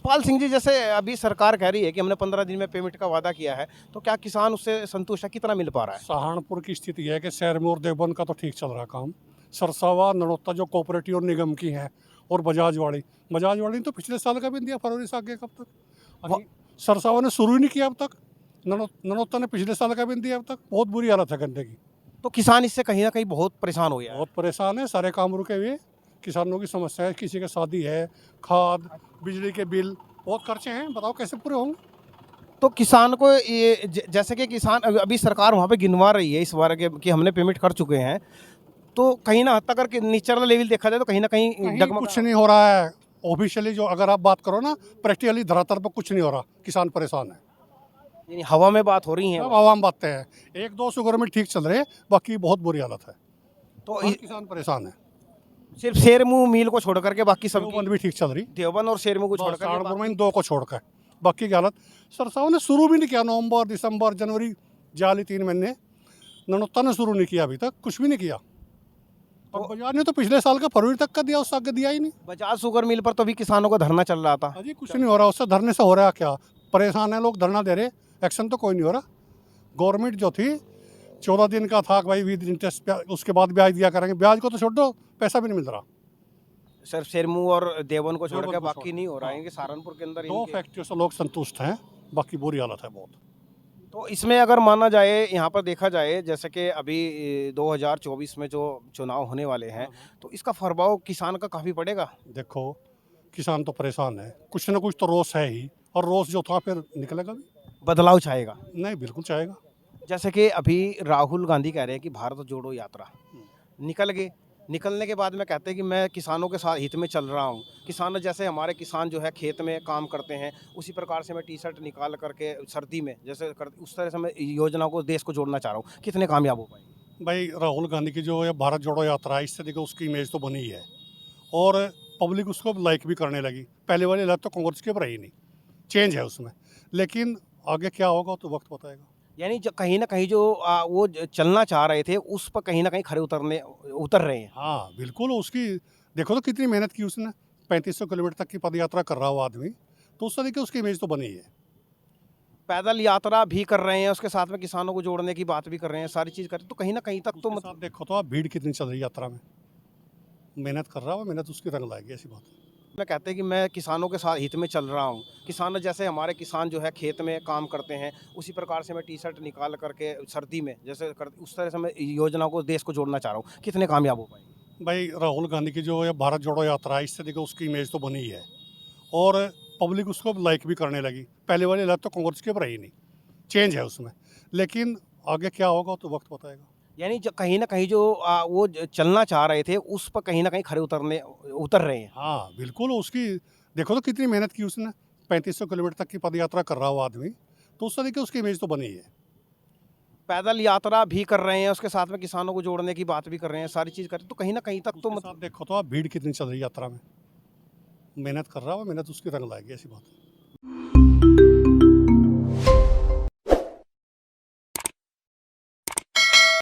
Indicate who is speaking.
Speaker 1: यशपाल सिंह जी, जैसे अभी सरकार कह रही है कि हमने 15 दिन में पेमेंट का वादा किया है, तो क्या किसान उससे संतुष्ट है? कितना मिल पा रहा है?
Speaker 2: सहारनपुर की स्थिति है कि शहर में और देवबंद का तो ठीक चल रहा काम। सरसावा नरोत्ता जो कोऑपरेटिव और निगम की है, और बजाज वाली ने तो पिछले साल का भी दिया, फरवरी से आगे कब तक। अभी सरसावा ने शुरू ही नहीं किया अब तक। नरोत्ता ने पिछले साल का भी दिया अब तक। बहुत बुरी हालत है गन्ने की।
Speaker 1: तो किसान इससे कहीं ना कहीं बहुत परेशान हो गया है।
Speaker 2: बहुत परेशान है, सारे काम रुके हुए। किसानों की समस्या है, किसी के शादी है, खाद, बिजली के बिल, बहुत खर्चे हैं, बताओ कैसे पूरे होंगे।
Speaker 1: तो किसान को ये जैसे कि किसान अभी सरकार वहाँ पे गिनवा रही है इस बार के कि हमने पेमेंट कर चुके हैं, तो कहीं ना हद तक अगर निचला लेवल देखा जाए तो कहीं ना कहीं
Speaker 2: कहीं
Speaker 1: डगमगा
Speaker 2: कुछ नहीं हो रहा है। ऑफिशियली जो अगर आप बात करो ना, प्रैक्टिकली धरातल पर कुछ नहीं हो रहा। किसान परेशान है।
Speaker 1: यानी हवा में बात हो रही है।
Speaker 2: सब आवाम बातें हैं। एक दो शुगर में ठीक चल रहे हैं, बाकी बहुत बुरी हालत है।
Speaker 1: तो
Speaker 2: हर किसान परेशान है।
Speaker 1: सिर्फ शेरमुंह मिल को छोड़ करके बाकी सब
Speaker 2: देवबंद भी ठीक चल रही।
Speaker 1: देवबंद और शेरमुंह को छोड़
Speaker 2: बस
Speaker 1: करके
Speaker 2: सहारनपुर में
Speaker 1: बाकी-
Speaker 2: इन दो को छोड़कर बाकी की हालत। सरसाव ने शुरू भी नहीं किया। नवंबर, दिसंबर, जनवरी, जाली 3 महीने ननोत्ता ने शुरू नहीं किया, अभी तक कुछ भी नहीं किया। और बजाज ने तो पिछले साल का फरवरी तक का दिया, उससे आगे दिया ही नहीं।
Speaker 1: बजाज शुगर मिल पर तो भी किसानों को धरना चल रहा था।
Speaker 2: अजी कुछ नहीं हो रहा, उससे धरने से हो रहा क्या। परेशान है लोग, धरना दे रहे, एक्शन तो कोई नहीं हो रहा। गवर्नमेंट जो थी 14 दिन का था कि भाई विद इंटरेस्ट, उसके बाद ब्याज दिया करेंगे। ब्याज को तो छोड़ दो, पैसा भी नहीं मिल रहा।
Speaker 1: सिर्फ शेरमुंह और देवबंद को छोड़ के
Speaker 2: देवबंद को
Speaker 1: बाकी
Speaker 2: छोड़-
Speaker 1: नहीं हो रहा है
Speaker 2: हाँ।
Speaker 1: कि सहारनपुर के अंदर
Speaker 2: दो
Speaker 1: इनके-
Speaker 2: फैक्ट्रियों से लोग संतुष्ट हैं, बाकी बुरी हालत है बहुत।
Speaker 1: तो इसमें अगर माना जाए, यहाँ पर देखा जाए, जैसे कि अभी 2024 में जो चुनाव होने वाले हैं, तो इसका प्रभाव किसान का काफ़ी पड़ेगा।
Speaker 2: देखो किसान तो परेशान है, कुछ ना कुछ तो रोष है ही, और रोष जो था फिर निकलेगा भी।
Speaker 1: बदलाव चाहेगा।
Speaker 2: नहीं, बिल्कुल चाहेगा।
Speaker 1: जैसे कि अभी राहुल गांधी कह रहे हैं कि भारत जोड़ो यात्रा निकल गए, निकलने के बाद में कहते हैं कि मैं किसानों के साथ हित में चल रहा हूँ। किसान जैसे हमारे किसान जो है खेत में काम करते हैं, उसी प्रकार से मैं टी शर्ट निकाल करके सर्दी में जैसे उस तरह से मैं योजना को, देश को जोड़ना चाह रहा हूँ। कितने कामयाब हो पाए?
Speaker 2: भाई राहुल गांधी की जो ये भारत जोड़ो यात्रा है, इससे देखो उसकी इमेज तो बनी ही है, और पब्लिक उसको लाइक भी करने लगी। पहले वाली लत तो कांग्रेस की अब रही नहीं, चेंज है उसमें। लेकिन आगे क्या होगा तो वक्त बताएगा।
Speaker 1: यानी जो कहीं ना कहीं जो वो चलना चाह रहे थे, उस पर कहीं ना कहीं खड़े उतर रहे हैं।
Speaker 2: हाँ बिल्कुल, उसकी देखो तो कितनी मेहनत की उसने। 3500 किलोमीटर तक की पद यात्रा कर रहा हो आदमी, तो उस तरीके उसकी इमेज तो बनी ही है।
Speaker 1: पैदल यात्रा भी कर रहे हैं, उसके साथ में किसानों को जोड़ने की बात भी कर रहे हैं, सारी चीज़ कर रहे हैं, तो कहीं ना कहीं तक तो
Speaker 2: उसके साथ देखो तो आप, भीड़ कितनी चल रही है यात्रा में। मेहनत कर रहा हो, मेहनत उसकी रंग लाएगी, ऐसी बात है।
Speaker 1: मैं कहते हैं कि मैं किसानों के साथ हित में चल रहा हूँ। किसान जैसे हमारे किसान जो है खेत में काम करते हैं, उसी प्रकार से मैं टी शर्ट निकाल करके सर्दी में जैसे उस तरह से मैं योजना को, देश को जोड़ना चाह रहा हूँ। कितने कामयाब हो पाए?
Speaker 2: भाई राहुल गांधी की जो ये भारत जोड़ो यात्रा है, इससे देखो उसकी इमेज तो बनी ही है, और पब्लिक उसको लाइक भी करने लगी। पहले वाली लत तो कांग्रेस की अब रही नहीं, चेंज है उसमें। लेकिन आगे क्या होगा तो वक्त बताएगा।
Speaker 1: यानी जो कहीं ना कहीं जो वो चलना चाह रहे थे, उस पर कहीं ना कहीं खड़े उतर रहे हैं।
Speaker 2: हाँ बिल्कुल, उसकी देखो तो कितनी मेहनत की उसने। 3500 किलोमीटर तक की पद यात्रा कर रहा हो आदमी, तो उस तरीके उसकी इमेज तो बनी ही है।
Speaker 1: पैदल यात्रा भी कर रहे हैं, उसके साथ में किसानों को जोड़ने की बात भी कर रहे हैं, सारी चीज़ कर रहे हैं, तो कहीं ना कहीं तक तो
Speaker 2: उसके साथ देखो तो आप, भीड़ कितनी चल रही है यात्रा में। मेहनत कर रहा हो, मेहनत उसकी रंग लाएगी, ऐसी बात है।